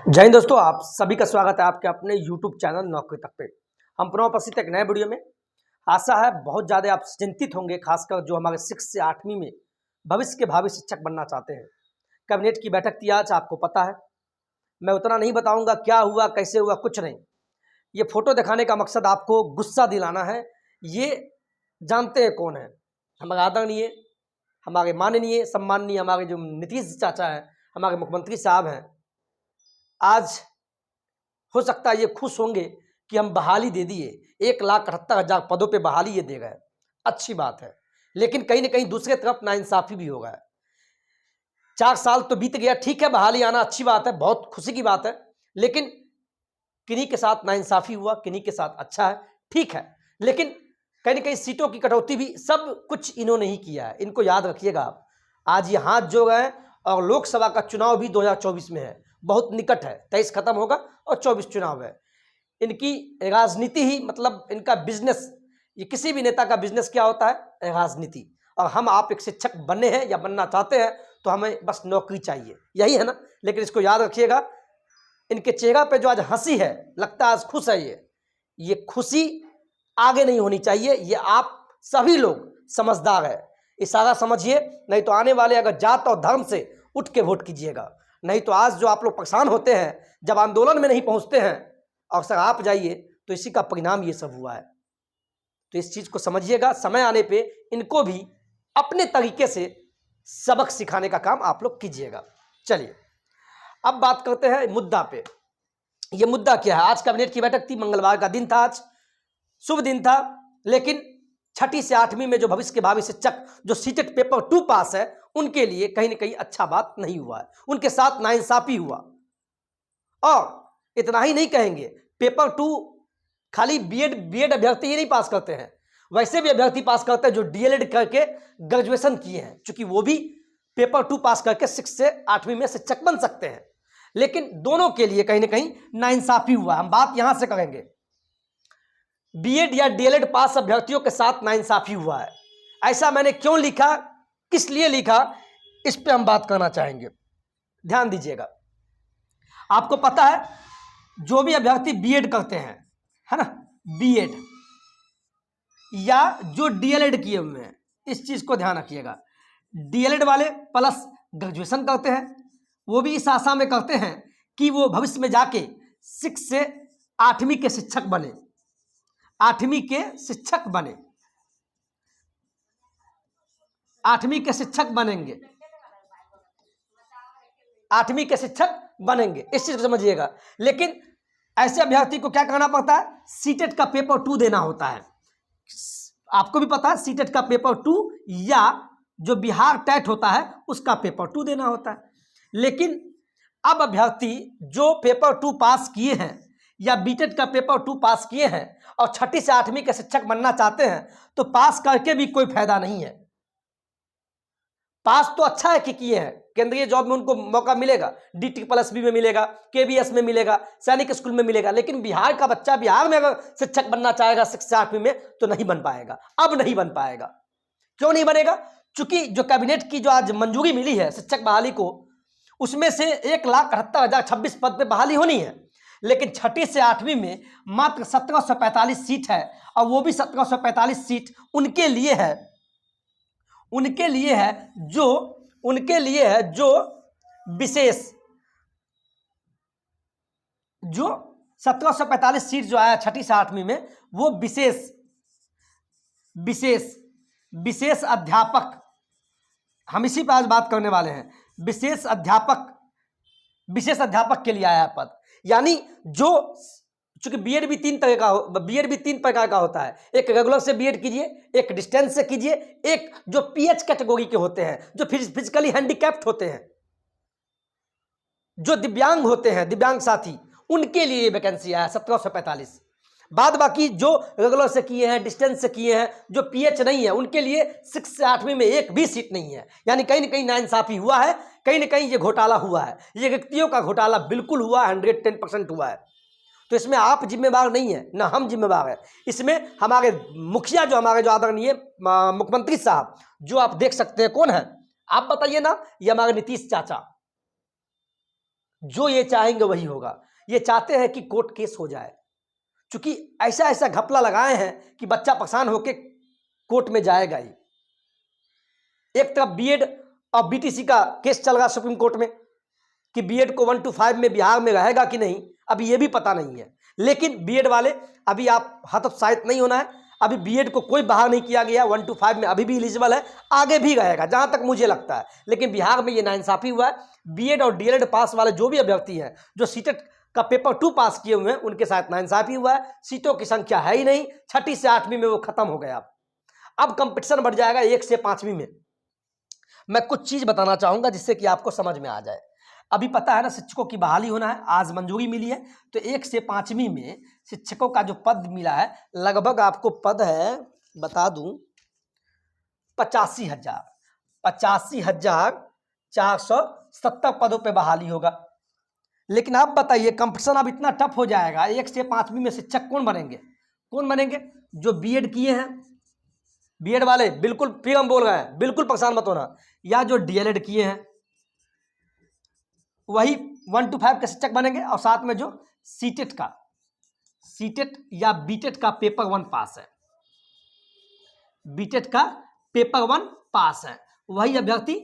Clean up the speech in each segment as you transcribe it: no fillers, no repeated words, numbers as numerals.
जय हिंद दोस्तों, आप सभी का स्वागत है आपके अपने YouTube चैनल नौकरी तक पे। हम पुनः उपस्थित एक नए वीडियो में। आशा है बहुत ज़्यादा आप चिंतित होंगे, खासकर जो हमारे 6 से 8वीं में भविष्य के भावी शिक्षक बनना चाहते हैं। कैबिनेट की बैठक थी आज, आपको पता है। मैं उतना नहीं बताऊंगा क्या हुआ कैसे हुआ, कुछ नहीं। ये फोटो दिखाने का मकसद आपको गुस्सा दिलाना है। ये जानते हैं कौन है, हमारे आदरणीय, हमारे माननीय सम्माननीय हमारे जो नीतीश चाचा हैं, हमारे मुख्यमंत्री साहब हैं। आज हो सकता है ये खुश होंगे कि हम बहाली दे दिए, 1,78,000 पदों पे बहाली ये दे गए, अच्छी बात है। लेकिन कहीं ना कहीं दूसरे तरफ नाइंसाफी भी होगा। 4 साल तो बीत गया, ठीक है, बहाली आना अच्छी बात है, बहुत खुशी की बात है। लेकिन किन्हीं के साथ नाइंसाफी हुआ, किन्हीं के साथ अच्छा है, ठीक है। लेकिन कहीं ना कहीं सीटों की कटौती भी सब कुछ इन्होंने ही किया है। इनको याद रखिएगा आप। आज ये हाथ जोड़ गए और लोकसभा का चुनाव भी 2024 में है, बहुत निकट है। 23 खत्म होगा और 24 चुनाव है। इनकी राजनीति ही मतलब इनका बिजनेस, ये किसी भी नेता का बिजनेस क्या होता है? राजनीति। और हम आप एक शिक्षक बनने हैं या बनना चाहते हैं तो हमें बस नौकरी चाहिए, यही है ना। लेकिन इसको याद रखिएगा, इनके चेहरा पे जो आज हंसी है, लगता है आज खुश है। ये खुशी आगे नहीं होनी चाहिए। ये आप सभी लोग समझदार है, इशारा समझिए। नहीं तो आने वाले अगर जात और धर्म से उठ के वोट कीजिएगा। नहीं तो आज जो आप लोग परेशान होते हैं, जब आंदोलन में नहीं पहुंचते हैं और सर आप जाइए, तो इसी का परिणाम ये सब हुआ है। तो इस चीज को समझिएगा। समय आने पे इनको भी अपने तरीके से सबक सिखाने का काम आप लोग कीजिएगा। चलिए अब बात करते हैं मुद्दा पे। ये मुद्दा क्या है? आज कैबिनेट की बैठक थी, मंगलवार का दिन था, आज शुभ दिन था। लेकिन 6ठी से 8वीं में जो भविष्य के भावी शिक्षक जो सीटेट पेपर 2 पास है, उनके लिए कहीं ना कहीं अच्छा बात नहीं हुआ है। उनके साथ नाइंसाफी हुआ। और इतना ही नहीं कहेंगे, पेपर 2 खाली बीएड अभ्यर्थी ही नहीं पास करते हैं, वैसे भी अभ्यर्थी पास करते हैं जो डीएलएड करके ग्रेजुएशन किए हैं, क्योंकि वो भी पेपर 2 पास करके 6 से 8वीं में शिक्षक बन सकते हैं। लेकिन दोनों के लिए कहीं ना कहीं नाइंसाफी हुआ। हम बात यहां से करेंगे, बीएड या डीएलएड पास अभ्यर्थियों के साथ नाइंसाफी हुआ है। ऐसा मैंने क्यों लिखा, किस लिए लिखा, इस पे हम बात करना चाहेंगे। ध्यान दीजिएगा। आपको पता है, जो भी अभ्यर्थी बीएड करते हैं, है ना, बीएड या जो डीएलएड किए हुए हैं, इस चीज को ध्यान रखिएगा। डीएलएड वाले प्लस ग्रेजुएशन करते हैं, वो भी इस आशा में करते हैं कि वो भविष्य में जाके 6 से 8वीं के शिक्षक बने, 8वीं के शिक्षक बने, 8वीं के शिक्षक बनेंगे, 8वीं के शिक्षक बनेंगे, इस चीज को समझिएगा। लेकिन ऐसे अभ्यर्थी को क्या करना पड़ता है? सीटेट का पेपर 2 देना होता है। आपको भी पता है, सीटेट का पेपर 2 या जो बिहार टेट होता है उसका पेपर 2 देना होता है। लेकिन अब अभ्यर्थी जो पेपर 2 पास किए हैं या बीटेट का पेपर 2 पास किए हैं और 6ठी से 8वीं के शिक्षक बनना चाहते हैं, तो पास करके भी कोई फायदा नहीं है। पास तो अच्छा है कि किए हैं, केंद्रीय जॉब में उनको मौका मिलेगा, DSSB में मिलेगा, KVS में मिलेगा, सैनिक स्कूल में मिलेगा। लेकिन बिहार का बच्चा बिहार में अगर शिक्षक बनना चाहेगा 6 से 8वीं में, तो नहीं बन पाएगा। अब नहीं बन पाएगा। क्यों नहीं बनेगा? चूंकि जो कैबिनेट की जो आज मंजूरी मिली है शिक्षक बहाली को, उसमें से 1,78,026 पद पे बहाली होनी है। लेकिन 6ठी से 8वीं में मात्र 1745 सीट है, और वो भी 1745 सीट उनके लिए है, उनके लिए है जो विशेष, जो 1745 सीट जो आया 6ठी से 8वीं में, वो विशेष अध्यापक, हम इसी पर आज बात करने वाले हैं। विशेष अध्यापक के लिए आया पद। यानी जो, चूंकि बीएड भी 3 प्रकार का होता है। एक रेगुलर से बीएड कीजिए, एक डिस्टेंस से कीजिए, एक जो पीएच कैटेगरी के होते हैं, जो फिजिकली हैंडीकैप्ड होते हैं, जो दिव्यांग होते हैं, दिव्यांग साथी, उनके लिए वैकेंसी आया 1745। बाद बाकी जो रेगुलर से किए हैं, डिस्टेंस से किए हैं, जो पीएच नहीं है, उनके लिए 6 से 8वीं में एक भी सीट नहीं है। यानी कहीं ना कहीं नाइंसाफी हुआ है, कहीं ना कहीं ये घोटाला हुआ है। ये व्यक्तियों का घोटाला बिल्कुल हुआ, 110% हुआ है। तो इसमें आप जिम्मेवार नहीं है, ना हम जिम्मेवार है। इसमें हमारे मुखिया, जो हमारे जो आदरणीय मुख्यमंत्री साहब, जो आप देख सकते हैं कौन है, आप बताइए ना, ये हमारे नीतीश चाचा जो ये चाहेंगे वही होगा। ये चाहते हैं कि कोर्ट केस हो जाए, क्योंकि ऐसा ऐसा घपला लगाए हैं कि बच्चा परेशान होकर कोर्ट में जाएगा ही। एक तरफ बीएड और बीटीसी का केस चल रहा सुप्रीम कोर्ट में कि बीएड को 1 to 5 में बिहार में रहेगा कि नहीं, अभी ये भी पता नहीं है। लेकिन बीएड वाले अभी आप हतोत्साहित नहीं होना है, अभी बीएड को कोई बाहर नहीं किया गया, 1 to 5 में अभी भी एलिजिबल है, आगे भी रहेगा जहां तक मुझे लगता है। लेकिन बिहार में ये नाइंसाफी हुआ है। बीएड और डीएलएड पास वाले जो भी अभ्यर्थी हैं, जो सीटेट का पेपर 2 पास किए हुए हैं, उनके साथ नाइंसाफी हुआ है। सीटों की संख्या है ही नहीं, 6ठी से 8वीं में वो खत्म हो गया। अब कंपटीशन बढ़ जाएगा 1 से 5वीं में। मैं कुछ चीज बताना चाहूंगा जिससे कि आपको समझ में आ जाए। अभी पता है ना, शिक्षकों की बहाली होना है, आज मंजूरी मिली है, तो 1 से 5वीं में शिक्षकों का जो पद मिला है, लगभग आपको पद है बता दूं 85,000, 85,470 पदों पे बहाली होगा। लेकिन आप बताइए, कंपटीशन अब इतना टफ हो जाएगा, 1 से 5वीं में शिक्षक कौन बनेंगे? कौन बनेंगे? जो बीएड किए हैं, बीएड वाले, बिल्कुल प्रियम बोल रहे हैं, बिल्कुल परेशान मत होना, या जो डीएलएड किए हैं वही 1 to 5 के शिक्षक बनेंगे, और साथ में जो सीटेट या बीटेट का पेपर 1 पास है, बीटेट का पेपर 1 पास है, वही अभ्यर्थी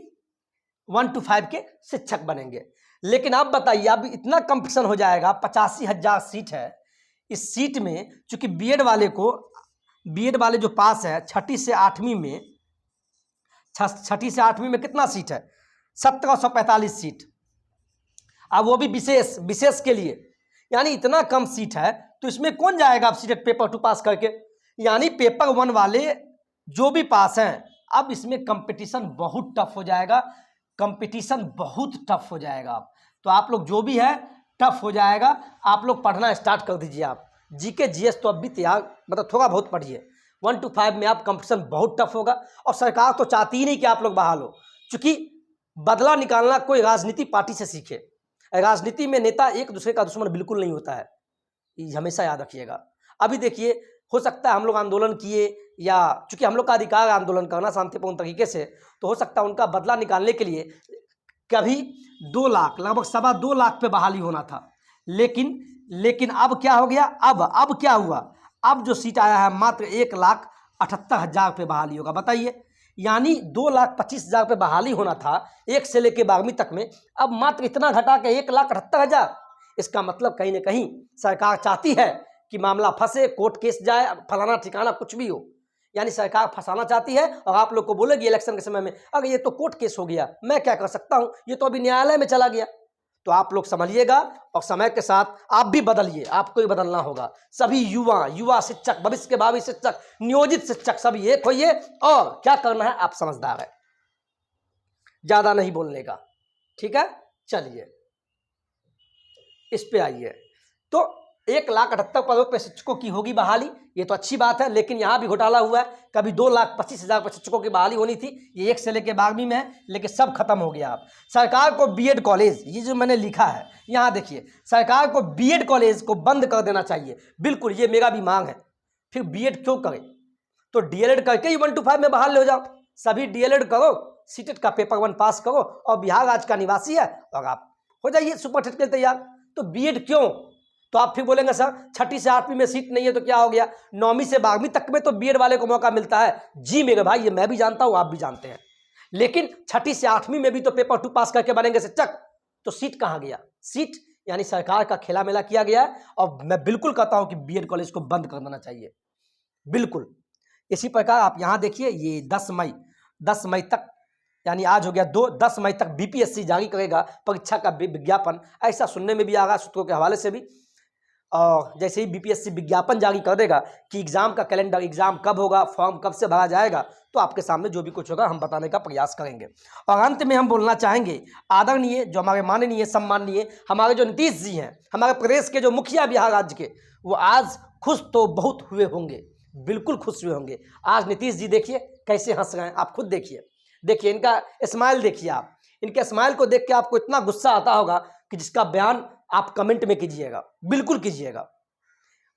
1 to 5 के शिक्षक बनेंगे। लेकिन आप बताइए, अब इतना कंपटीशन हो जाएगा, 85,000 सीट है। इस सीट में चूंकि बीएड वाले जो पास है 6ठी से 8वीं में, 6ठी से 8वीं में कितना सीट है? 1745 सीट। अब वो भी विशेष के लिए, यानी इतना कम सीट है, तो इसमें कौन जाएगा अब सीटेट पेपर 2 पास करके? यानी पेपर 1 वाले जो भी पास हैं, अब इसमें कंपटीशन बहुत टफ हो जाएगा, कंपटीशन बहुत टफ हो जाएगा। अब तो आप लोग जो भी है टफ हो जाएगा, आप लोग पढ़ना स्टार्ट कर दीजिए। आप जीके जीएस तो अब भी तैयार, मतलब थोड़ा बहुत पढ़िए। 1 to 5 में आप कंपटीशन बहुत टफ होगा, और सरकार तो चाहती ही नहीं कि आप लोग बहाल हो, क्योंकि बदला निकालना कोई राजनीति पार्टी से सीखे। राजनीति में नेता एक दूसरे का दुश्मन बिल्कुल नहीं होता है, ये हमेशा याद रखिएगा। अभी देखिए, हो सकता है हम लोग आंदोलन किए, या चूंकि हम लोग का अधिकार है आंदोलन करना शांतिपूर्ण तरीके से, तो हो सकता है उनका बदला निकालने के लिए कभी 2 लाख, लगभग 2.25 लाख पे बहाली होना था। लेकिन अब क्या हो गया? अब क्या हुआ? अब जो सीट आया है मात्र 1,78,000 पे बहाली होगा। बताइए, यानी 2,25,000 पे बहाली होना था 1 से लेकर 12वीं तक में, अब मात्र इतना घटा के 1,78,000। इसका मतलब कहीं ना कहीं सरकार चाहती है कि मामला फंसे, कोर्ट केस जाए, फलाना ठिकाना कुछ भी हो, यानी सरकार फंसाना चाहती है। और आप लोग को बोलेगी इलेक्शन के समय में, अगर ये तो कोर्ट केस हो गया, मैं क्या कर सकता हूं, ये तो अभी न्यायालय में चला गया। तो आप लोग समझिएगा, और समय के साथ आप भी बदलिए, आपको ही बदलना होगा। सभी युवा शिक्षक, भविष्य के भावी शिक्षक, नियोजित शिक्षक, सभी एक होइए, और क्या करना है आप समझदार है, ज्यादा नहीं बोलने का, ठीक है? चलिए इस पे आइए। तो 1,78,000 पदों पे शिक्षकों की होगी बहाली, ये तो अच्छी बात है। लेकिन यहाँ भी घोटाला हुआ है, कभी 2,25,000 पर शिक्षकों की बहाली होनी थी, ये 1 से लेकर 12वीं में है, लेकिन सब खत्म हो गया। अब सरकार को बीएड कॉलेज, ये जो मैंने लिखा है यहाँ देखिए, सरकार को बीएड कॉलेज को बंद कर देना चाहिए, बिल्कुल, ये मेरा भी मांग है। फिर बीएड क्यों करें? तो डीएलएड करके ही 1 to 5 में बहाल हो जाओ, सभी डीएलएड करो, सीटेट का पेपर 1 पास करो, और बिहार राज्य का निवासी है, और आप हो जाइए सुपर टेट के लिए तैयार। तो बीएड क्यों? तो आप फिर बोलेंगे सर 6ठी से 8वीं में सीट नहीं है तो क्या हो गया, 9वीं से 12वीं तक में तो बीएड वाले को मौका मिलता है। जी मेरे भाई, ये मैं भी जानता हूं, आप भी जानते हैं। लेकिन 6ठी से 8वीं में भी तो पेपर 2 पास करके बनेंगे शिक्षक, तो सीट कहां गया? सीट यानी सरकार का खेला मेला किया गया है। और मैं बिल्कुल कहता हूं कि बीएड कॉलेज को बंद कर देना चाहिए, बिल्कुल। इसी प्रकार आप यहां देखिए, ये 10 मई तक, यानी आज हो गया 10 मई तक बीपीएससी जारी करेगा परीक्षा का विज्ञापन, ऐसा सुनने में भी आ रहा सूत्रों के हवाले से भी। और जैसे ही बीपीएससी विज्ञापन जारी कर देगा कि एग्जाम का कैलेंडर, एग्जाम कब होगा, फॉर्म कब से भरा जाएगा, तो आपके सामने जो भी कुछ होगा हम बताने का प्रयास करेंगे। और अंत में हम बोलना चाहेंगे, आदरणीय जो हमारे माननीय सम्माननीय हमारे जो नीतीश जी हैं, हमारे प्रदेश के जो मुखिया बिहार राज्य के, वो आज खुश तो बहुत हुए होंगे, बिल्कुल खुश हुए होंगे। आज नीतीश जी देखिए कैसे हंस रहे हैं, आप खुद देखिए इनका स्माइल देखिए। आप इनके स्माइल को देख के आपको इतना गुस्सा आता होगा कि जिसका बयान आप कमेंट में कीजिएगा, बिल्कुल कीजिएगा।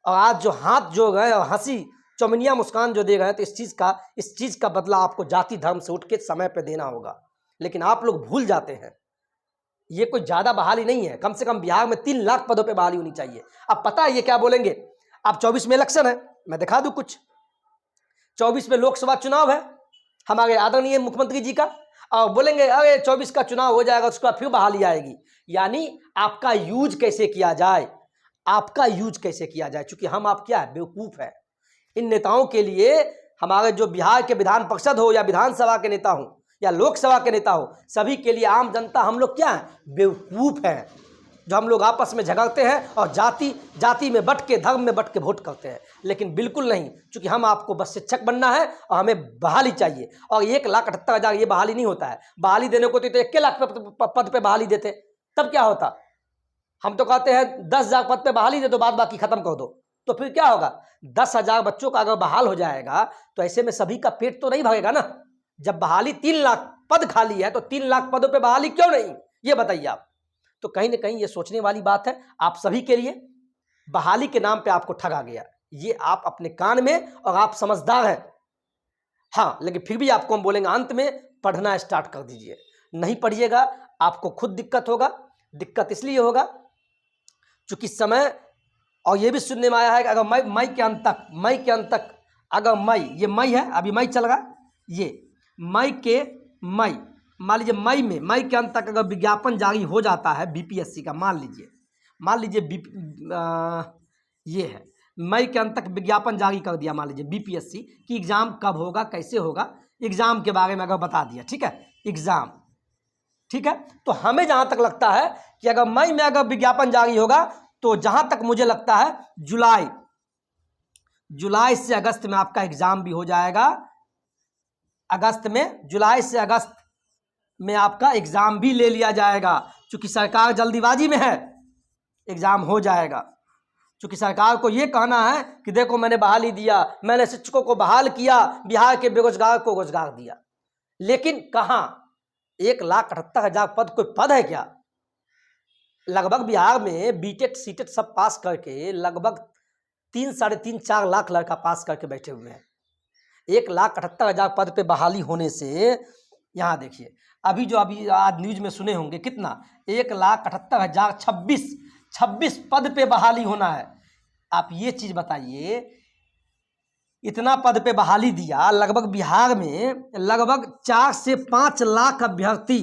और आज जो हाथ जो गए और हंसी चौमिनिया मुस्कान जो दे रहे हैं, तो इस चीज का बदला आपको जाति धर्म से उठ के समय पे देना होगा। लेकिन आप लोग भूल जाते हैं ये कोई ज़्यादा बहाली नहीं है। कम से कम बिहार में 3 लाख पदों पे बहाली होनी चाहिए। अब पता है ये क्या बोलेंगे, अब 24 में इलेक्शन है, मैं दिखा दूं कुछ। 24 में लोकसभा चुनाव है हमारे आदरणीय मुख्यमंत्री जी का, और बोलेंगे अरे 24 का चुनाव हो जाएगा उसके बाद फिर बहाली आएगी। यानी आपका यूज कैसे किया जाए, आपका यूज कैसे किया जाए, चूंकि हम आप क्या है, बेवकूफ़ है। इन नेताओं के लिए हमारे जो बिहार के विधान परिषद हो या विधानसभा के नेता हो या लोकसभा के नेता हो, सभी के लिए आम जनता हम लोग क्या है, बेवकूफ़ हैं। जो हम लोग आपस में झगड़ते हैं और जाति में बट के, धर्म में बट के वोट करते हैं, लेकिन बिल्कुल नहीं, क्योंकि हम आपको बस शिक्षक बनना है और हमें बहाली चाहिए। और 1,78,000 ये बहाली नहीं होता है। बहाली देने को तो 1 लाख पद पे बहाली देते, तब क्या होता। हम तो कहते हैं 10,000 पद पे बहाली दे दो, बाद बाकी खत्म कर दो, तो फिर क्या होगा, 10,000 बच्चों का अगर बहाल हो जाएगा तो ऐसे में सभी का पेट तो नहीं भरेगा ना। जब बहाली 3 लाख पद खाली है तो 3 लाख पदों पे बहाली क्यों नहीं, ये बताइए आप। तो कहीं ना कहीं ये सोचने वाली बात है आप सभी के लिए। बहाली के नाम पे आपको ठगा गया, ये आप अपने कान में, और आप समझदार हैं हाँ, लेकिन फिर भी आपको हम बोलेंगे अंत में पढ़ना स्टार्ट कर दीजिए। नहीं पढ़िएगा आपको खुद दिक्कत होगा। दिक्कत इसलिए होगा चूंकि समय, और ये भी सुनने में आया है कि अगर मई के अंत तक अगर ये मई है, अभी मई चल रहा, ये मई मान लीजिए मई के अंत तक अगर विज्ञापन जारी हो जाता है बीपीएससी का, मान लीजिए ये है, मई के अंत तक विज्ञापन जारी कर दिया, मान लीजिए बीपीएससी कि एग्ज़ाम कब होगा, कैसे होगा, एग्ज़ाम के बारे में अगर बता दिया, ठीक है, एग्ज़ाम, ठीक है। तो हमें जहाँ तक लगता है कि अगर मई में अगर विज्ञापन जारी होगा तो जहाँ तक मुझे लगता है जुलाई से अगस्त में आपका एग्ज़ाम भी हो जाएगा। जुलाई से अगस्त में आपका एग्ज़ाम भी ले लिया जाएगा, क्योंकि सरकार जल्दीबाजी में है, एग्ज़ाम हो जाएगा। क्योंकि सरकार को ये कहना है कि देखो मैंने बहाली दिया, मैंने शिक्षकों को बहाल किया, बिहार के बेरोजगार को रोजगार दिया, लेकिन कहाँ 1,78,000 पद कोई पद है क्या। लगभग बिहार में बीटेक सीटेट सब पास करके लगभग 3, साढ़े 3, 4 लाख लड़का पास करके बैठे हुए हैं। 1,78,000 पद पे बहाली होने से, यहाँ देखिए अभी आज न्यूज में सुने होंगे कितना, 1,78,000 26 पद पे बहाली होना है। आप ये चीज बताइए, इतना पद पे बहाली दिया, लगभग बिहार में लगभग 4 से 5 लाख अभ्यर्थी,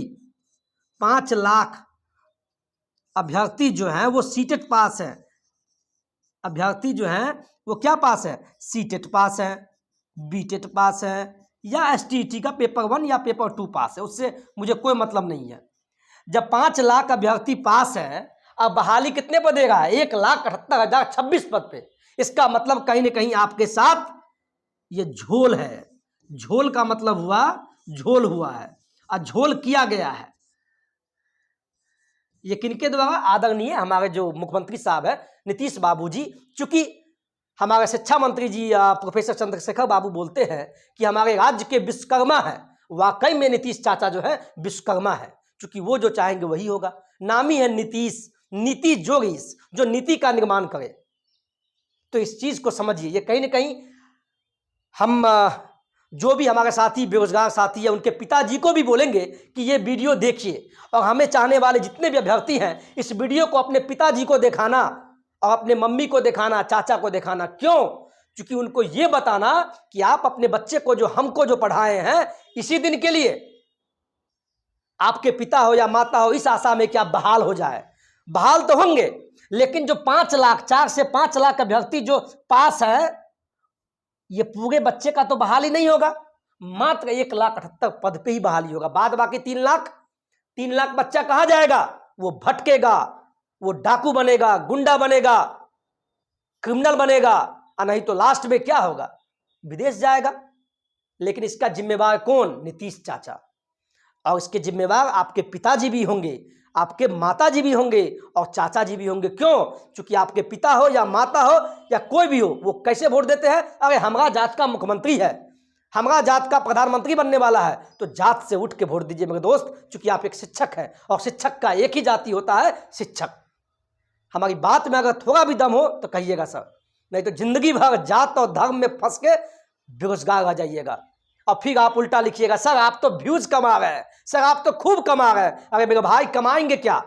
5 लाख अभ्यर्थी जो हैं वो सीटेट पास हैं। अभ्यर्थी जो हैं वो क्या पास है, सीटेट पास है, बीटेट पास है, या एसटीईटी का पेपर 1 या पेपर 2 पास है, उससे मुझे कोई मतलब नहीं है। जब 5 लाख अभ्यर्थी पास है, अब बहाली कितने पर देगा, 1,78,000 26 पद पे। इसका मतलब कहीं ना कहीं आपके साथ ये झोल है। झोल का मतलब हुआ, झोल हुआ है और झोल किया गया है। ये किनके द्वारा, आदरणीय हमारे जो मुख्यमंत्री साहब है नीतीश बाबू जी। चूंकि हमारे शिक्षा मंत्री जी प्रोफेसर चंद्रशेखर बाबू बोलते हैं कि हमारे राज्य के विश्वकर्मा है, वाकई में नीतीश चाचा जो है विश्वकर्मा है, क्योंकि वो जो चाहेंगे वही होगा। नाम ही है नीतीश, नीति जोगीश, जो नीति का निर्माण करे। तो इस चीज को समझिए, ये कहीं ना कहीं हम जो भी हमारे साथी बेरोजगार साथी है उनके पिताजी को भी बोलेंगे कि ये वीडियो देखिए, और हमें चाहने वाले जितने भी अभ्यर्थी हैं इस वीडियो को अपने पिताजी को दिखाना और अपने मम्मी को दिखाना, चाचा को दिखाना। क्यों? क्योंकि उनको ये बताना कि आप अपने बच्चे को, जो हमको जो पढ़ाए हैं, इसी दिन के लिए, आपके पिता हो या माता हो, इस आशा में कि आप बहाल हो जाए। बहाल तो होंगे, लेकिन जो 5 लाख, 4 से 5 लाख अभ्यर्थी जो पास है, ये पूरे बच्चे का तो बहाली नहीं होगा, मात्र 1,78,000 पद पे ही बहाली होगा। बाद बाकी 3 लाख बच्चा कहाँ जाएगा, वो भटकेगा, वो डाकू बनेगा, गुंडा बनेगा, क्रिमिनल बनेगा, और नहीं तो लास्ट में क्या होगा, विदेश जाएगा। लेकिन इसका जिम्मेवार कौन, नीतीश चाचा। और इसके जिम्मेवार आपके पिताजी भी होंगे, आपके माताजी भी होंगे और चाचा जी भी होंगे। क्यों? क्योंकि आपके पिता हो या माता हो या कोई भी हो, वो कैसे वोट देते हैं, अरे हमारा जात का मुख्यमंत्री है, हमारा जात का प्रधानमंत्री बनने वाला है, तो जात से उठ के वोट दीजिए मेरे दोस्त। क्योंकि आप एक शिक्षक हैं और शिक्षक का एक ही जाति होता है, शिक्षक। हमारी बात में अगर थोड़ा भी दम हो तो कहिएगा सर, नहीं तो जिंदगी भर जात और धर्म में फंस के बेरोजगार रह जाइएगा। और फिर आप उल्टा लिखिएगा सर आप तो व्यूज कमा रहे हैं, सर आप तो खूब कमा रहे हैं। अरे मेरे भाई कमाएंगे क्या,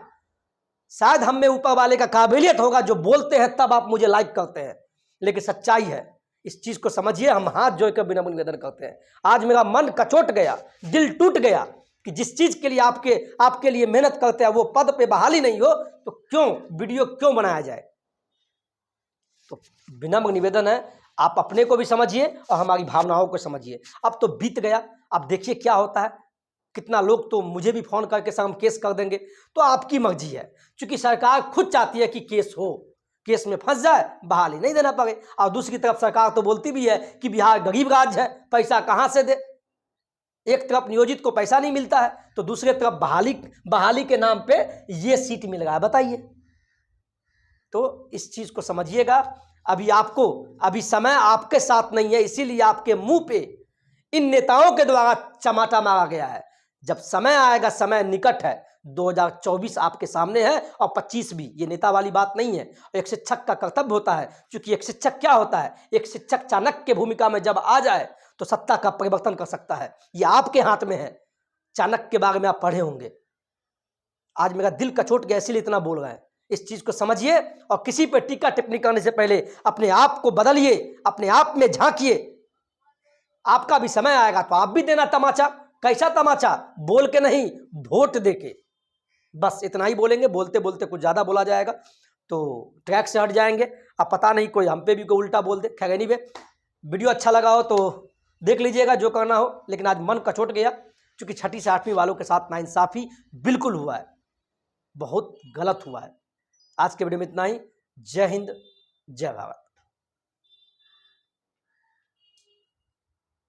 शायद हम में ऊपर वाले का काबिलियत होगा, जो बोलते हैं तब आप मुझे लाइक करते हैं, लेकिन सच्चाई है, इस चीज को समझिए। हम हाथ जोड़कर विनम्र निवेदन करते हैं। आज मेरा मन कचोट गया, दिल टूट गया कि जिस चीज के लिए आपके लिए मेहनत करते हैं वो पद पे बहाली नहीं हो तो क्यों वीडियो क्यों बनाया जाए। तो विनम्र निवेदन है, आप अपने को भी समझिए और हमारी भावनाओं को समझिए। अब तो बीत गया, अब देखिए क्या होता है। कितना लोग तो मुझे भी फोन करके सर हम केस कर देंगे, तो आपकी मर्जी है, क्योंकि सरकार खुद चाहती है कि केस हो, केस में फंस जाए, बहाली नहीं देना पड़े। और दूसरी तरफ सरकार तो बोलती भी है कि बिहार गरीब राज्य है, पैसा कहाँ से दे। एक तरफ नियोजित को पैसा नहीं मिलता है, तो दूसरे तरफ बहाली के नाम पे ये सीट मिल रहा है, बताइए। तो इस चीज को समझिएगा। अभी समय आपके साथ नहीं है, इसीलिए आपके मुंह पे इन नेताओं के द्वारा चमाटा मारा गया है। जब समय आएगा, समय निकट है, 2024 आपके सामने है और 25 भी। ये नेता वाली बात नहीं है। एक शिक्षक का कर्तव्य होता है, क्योंकि एक शिक्षक क्या होता है, एक शिक्षक चाणक्य की भूमिका में जब आ जाए तो सत्ता का परिवर्तन कर सकता है। ये आपके हाथ में है। चाणक्य के बारे में आप पढ़े होंगे। आज मेरा दिल कचोट गया, इसीलिए इतना बोल रहे हैं। इस चीज को समझिए और किसी पर टीका टिप्पणी करने से पहले अपने आप को बदलिए, अपने आप में झांकिए। आपका भी समय आएगा तो आप भी देना तमाचा। कैसा तमाचा? बोल के नहीं, वोट देके। बस इतना ही बोलेंगे, बोलते बोलते कुछ ज्यादा बोला जाएगा तो ट्रैक से हट जाएंगे। अब पता नहीं कोई हम पे भी कोई उल्टा बोल दे। खैर एनीवे, वीडियो अच्छा लगा हो तो देख लीजिएगा, जो करना हो। लेकिन आज मन कचोट गया, क्योंकि 6ठी से 8वीं वालों के साथ नाइंसाफी बिल्कुल हुआ है, बहुत गलत हुआ है। आज के वीडियो में इतना ही। जय हिंद, जय भारत।